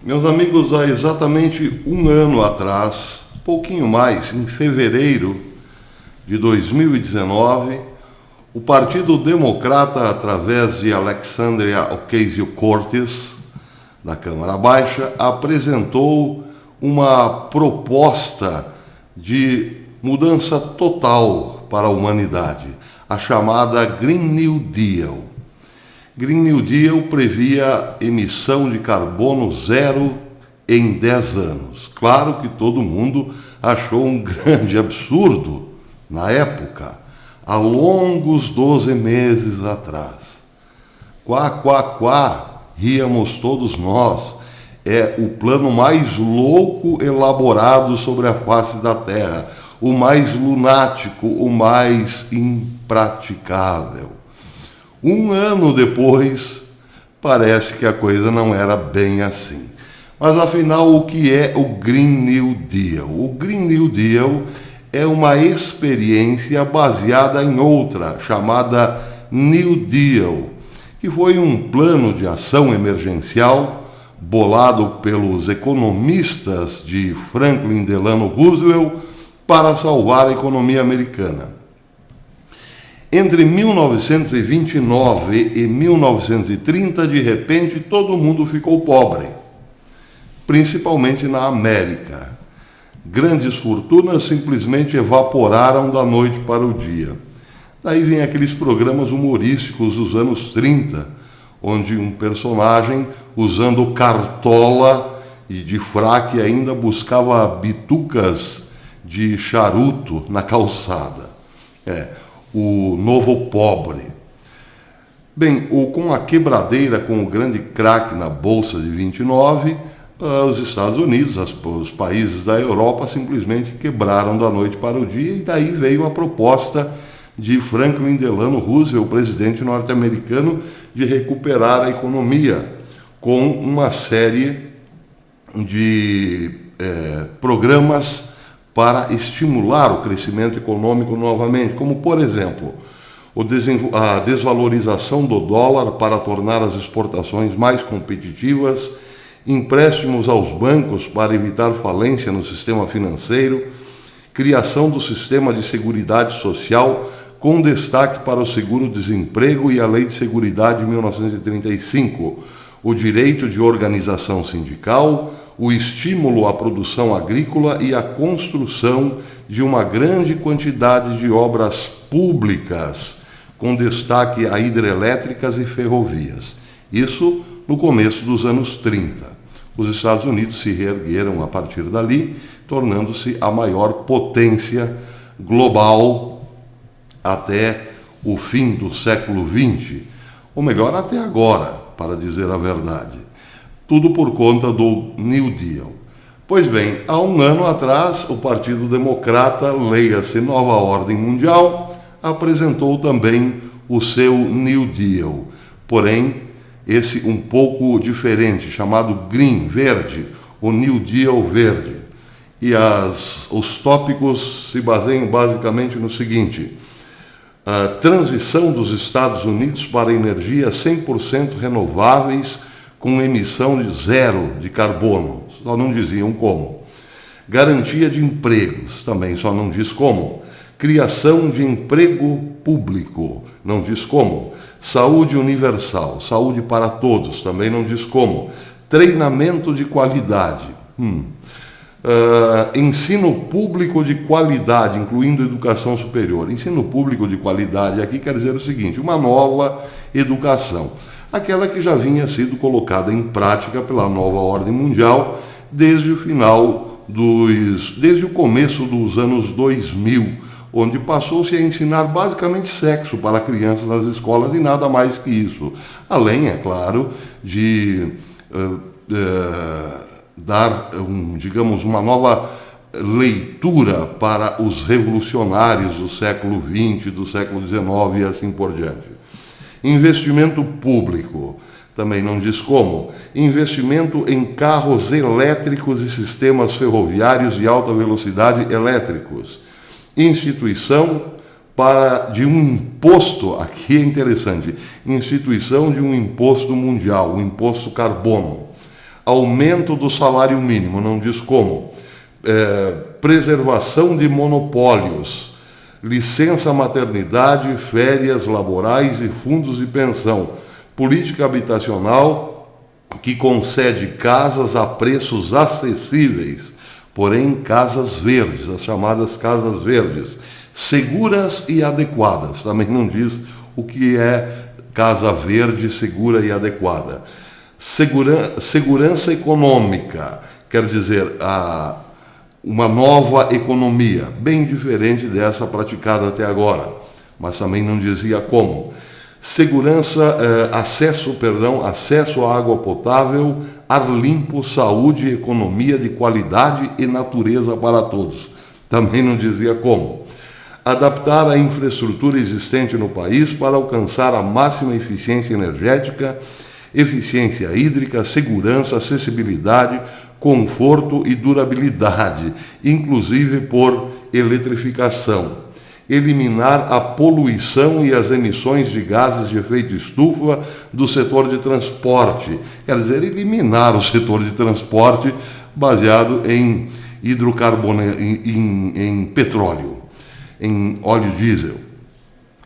Meus amigos, há exatamente um ano atrás, pouquinho mais, em fevereiro de 2019, o Partido Democrata, através de Alexandria Ocasio-Cortez, da Câmara Baixa, apresentou uma proposta de mudança total para a humanidade, a chamada Green New Deal. Green New Deal previa emissão de carbono zero em 10 anos. Claro que todo mundo achou um grande absurdo na época, há longos 12 meses atrás. Quá, ríamos todos nós. É o plano mais louco elaborado sobre a face da Terra, o mais lunático, o mais impraticável. Um ano depois, parece que a coisa não era bem assim. Mas afinal, o que é o Green New Deal? O Green New Deal é uma experiência baseada em outra, chamada New Deal, que foi um plano de ação emergencial bolado pelos economistas de Franklin Delano Roosevelt para salvar a economia americana. Entre 1929 e 1930, de repente, todo mundo ficou pobre, principalmente na América. Grandes fortunas simplesmente evaporaram da noite para o dia. Daí vem aqueles programas humorísticos dos anos 30, onde um personagem, usando cartola e de fraque, ainda buscava bitucas de charuto na calçada. O novo pobre. Bem, com a quebradeira, com o grande craque na Bolsa de 29, os Estados Unidos, os países da Europa simplesmente quebraram da noite para o dia, e daí veio a proposta de Franklin Delano Roosevelt, presidente norte-americano, de recuperar a economia com uma série de programas para estimular o crescimento econômico novamente, como, por exemplo, a desvalorização do dólar para tornar as exportações mais competitivas, empréstimos aos bancos para evitar falência no sistema financeiro, criação do sistema de seguridade social, com destaque para o seguro-desemprego e a Lei de Seguridade de 1935, o direito de organização sindical, o estímulo à produção agrícola e a construção de uma grande quantidade de obras públicas, com destaque a hidrelétricas e ferrovias. Isso no começo dos anos 30. Os Estados Unidos se reergueram a partir dali, tornando-se a maior potência global até o fim do século XX, ou melhor, até agora, para dizer a verdade. Tudo por conta do New Deal. Pois bem, há um ano atrás, o Partido Democrata, leia-se Nova Ordem Mundial, apresentou também o seu New Deal. Porém, esse um pouco diferente, chamado Green, verde, o New Deal verde. E os tópicos se baseiam basicamente no seguinte: a transição dos Estados Unidos para energias 100% renováveis, com emissão de zero de carbono, só não diziam como. Garantia de empregos, também só não diz como. Criação de emprego público, não diz como. Saúde universal, saúde para todos, também não diz como. Treinamento de qualidade. Ensino público de qualidade, incluindo educação superior. Ensino público de qualidade aqui quer dizer o seguinte: uma nova educação. Aquela que já vinha sido colocada em prática pela nova ordem mundial desde o começo dos anos 2000, onde passou-se a ensinar basicamente sexo para crianças nas escolas e nada mais que isso. Além, é claro, de dar, uma nova leitura para os revolucionários do século XX, do século XIX e assim por diante. Investimento público, também não diz como. Investimento em carros elétricos e sistemas ferroviários de alta velocidade elétricos. Instituição de um imposto, aqui é interessante, instituição de um imposto mundial, o imposto carbono. aumento do salário mínimo, não diz como, preservação de monopólios, licença maternidade, férias laborais e fundos de pensão, política habitacional que concede casas a preços acessíveis, porém casas verdes, as chamadas casas verdes, seguras e adequadas. Também não diz o que é casa verde, segura e adequada. Segurança econômica, quer dizer, uma nova economia, bem diferente dessa praticada até agora, mas também não dizia como. Acesso à água potável, ar limpo, saúde, economia de qualidade e natureza para todos. Também não dizia como. Adaptar a infraestrutura existente no país para alcançar a máxima eficiência energética, eficiência hídrica, segurança, acessibilidade, conforto e durabilidade, inclusive por eletrificação. Eliminar a poluição e as emissões de gases de efeito estufa do setor de transporte. Quer dizer, eliminar o setor de transporte baseado em hidrocarbonetos, em petróleo, em óleo diesel,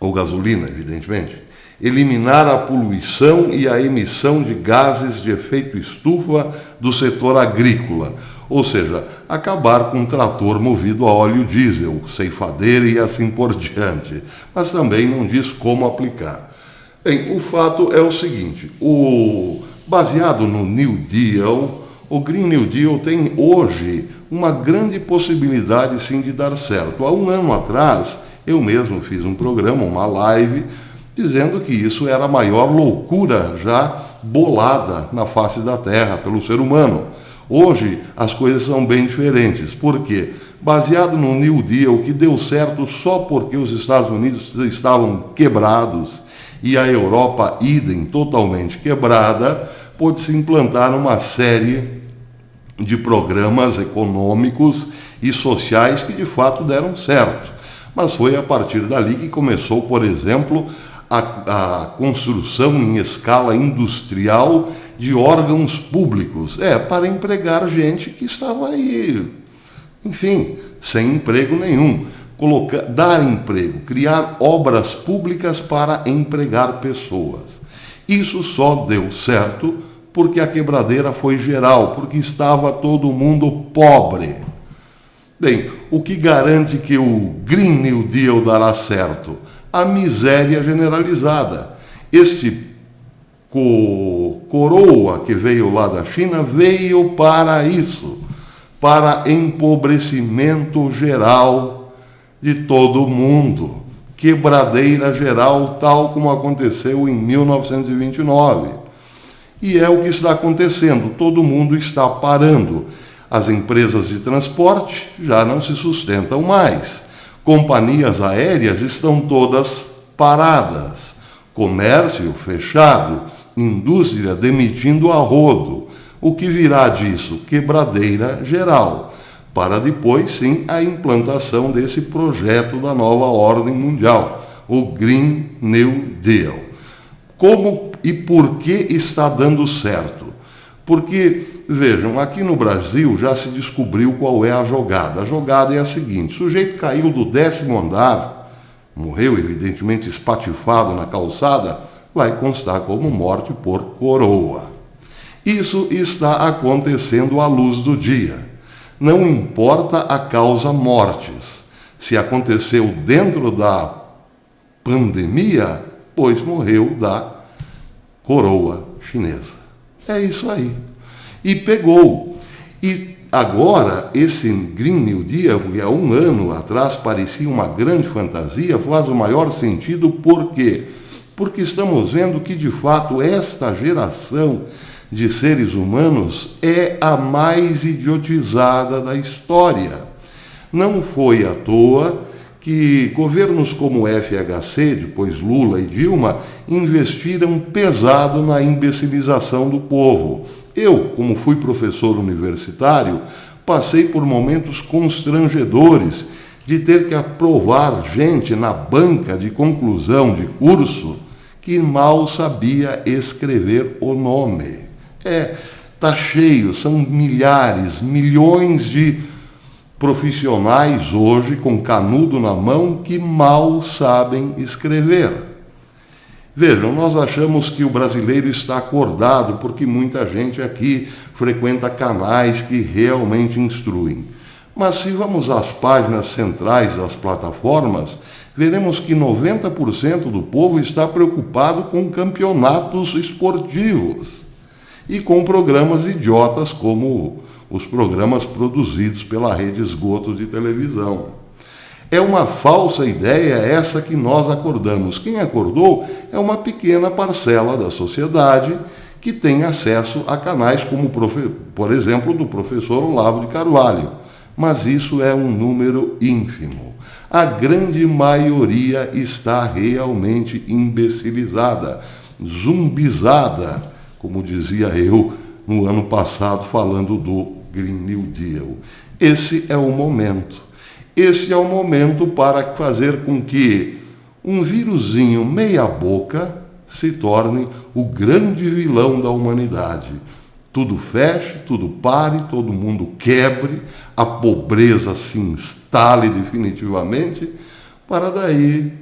ou gasolina, evidentemente. Eliminar a poluição e a emissão de gases de efeito estufa do setor agrícola, ou seja, acabar com um trator movido a óleo diesel, ceifadeira e assim por diante, mas também não diz como aplicar. Bem, o fato é o seguinte, baseado no New Deal, o Green New Deal tem hoje uma grande possibilidade sim de dar certo. Há um ano atrás, eu mesmo fiz um programa, uma live, dizendo que isso era a maior loucura já bolada na face da Terra pelo ser humano. Hoje as coisas são bem diferentes. Por quê? Baseado no New Deal, que deu certo só porque os Estados Unidos estavam quebrados e a Europa, idem, totalmente quebrada, pôde-se implantar uma série de programas econômicos e sociais que de fato deram certo. Mas foi a partir dali que começou, por exemplo, a construção em escala industrial de órgãos públicos, para empregar gente que estava aí, enfim, sem emprego nenhum. Dar emprego, criar obras públicas para empregar pessoas. Isso só deu certo porque a quebradeira foi geral, porque estava todo mundo pobre. Bem, o que garante que o Green New Deal dará certo? A miséria generalizada. Este coroa que veio lá da China veio para isso, para empobrecimento geral de todo mundo, quebradeira geral, tal como aconteceu em 1929. E é o que está acontecendo, todo mundo está parando. As empresas de transporte já não se sustentam mais. Companhias aéreas estão todas paradas. Comércio fechado, indústria demitindo a rodo. O que virá disso? Quebradeira geral. Para depois, sim, a implantação desse projeto da nova ordem mundial, o Green New Deal. Como e por que está dando certo? Porque, vejam, aqui no Brasil já se descobriu qual é a jogada. A jogada é a seguinte: o sujeito caiu do 10º andar, morreu evidentemente espatifado na calçada, vai constar como morte por coroa. Isso está acontecendo à luz do dia. Não importa a causa mortes. Se aconteceu dentro da pandemia, pois morreu da coroa chinesa. É isso aí. E pegou. E agora, esse Green New Deal, que há um ano atrás parecia uma grande fantasia, faz o maior sentido. Por quê? Porque estamos vendo que, de fato, esta geração de seres humanos é a mais idiotizada da história. Não foi à toa que governos como o FHC, depois Lula e Dilma, investiram pesado na imbecilização do povo. Eu, como fui professor universitário, passei por momentos constrangedores de ter que aprovar gente na banca de conclusão de curso que mal sabia escrever o nome. Está cheio, são milhares, milhões de profissionais hoje com canudo na mão que mal sabem escrever. Vejam, nós achamos que o brasileiro está acordado porque muita gente aqui frequenta canais que realmente instruem. Mas se vamos às páginas centrais das plataformas, veremos que 90% do povo está preocupado com campeonatos esportivos e com programas idiotas como os programas produzidos pela Rede Esgoto de televisão. É uma falsa ideia essa que nós acordamos. Quem acordou é uma pequena parcela da sociedade que tem acesso a canais como, por exemplo, do professor Olavo de Carvalho. Mas isso é um número ínfimo. A grande maioria está realmente imbecilizada, zumbizada, como dizia eu no ano passado falando do Green New Deal. Esse é o momento. Esse é o momento para fazer com que um vírusinho meia boca se torne o grande vilão da humanidade. Tudo feche, tudo pare, todo mundo quebre, a pobreza se instale definitivamente, para daí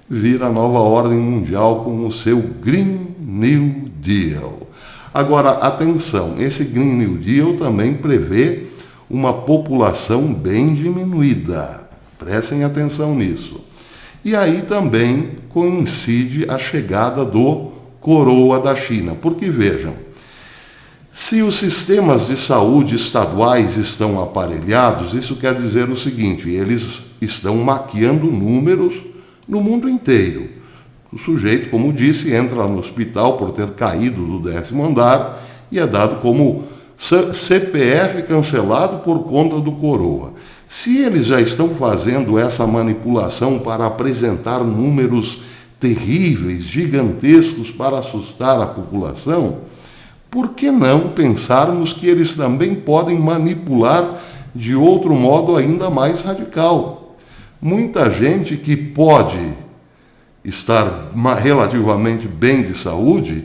vir a nova ordem mundial com o seu Green New Deal. Agora, atenção, esse Green New Deal também prevê uma população bem diminuída. Prestem atenção nisso. E aí também coincide a chegada do coroa da China. Porque vejam, se os sistemas de saúde estaduais estão aparelhados, isso quer dizer o seguinte, eles estão maquiando números no mundo inteiro. O sujeito, como disse, entra no hospital por ter caído do 10º andar e é dado como CPF cancelado por conta do coroa. Se eles já estão fazendo essa manipulação para apresentar números terríveis, gigantescos para assustar a população, por que não pensarmos que eles também podem manipular de outro modo ainda mais radical? Muita gente que pode estar relativamente bem de saúde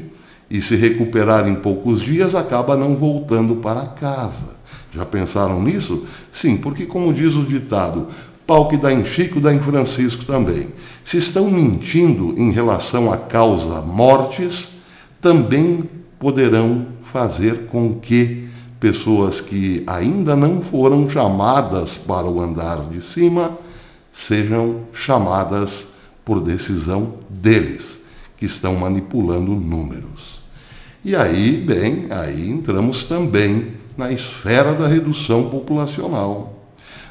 e se recuperar em poucos dias acaba não voltando para casa. Já pensaram nisso? Sim, porque como diz o ditado, pau que dá em Chico, dá em Francisco também. Se estão mentindo em relação à causa mortes, também poderão fazer com que pessoas que ainda não foram chamadas para o andar de cima sejam chamadas por decisão deles, que estão manipulando números. E aí, bem, aí entramos também na esfera da redução populacional.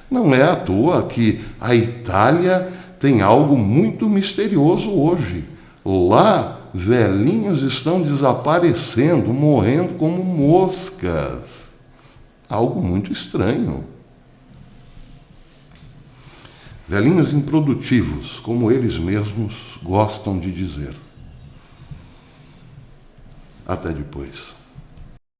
Não é à toa que a Itália tem algo muito misterioso hoje. Lá, velhinhos estão desaparecendo, morrendo como moscas. Algo muito estranho. Velhinhos improdutivos, como eles mesmos gostam de dizer. Até depois.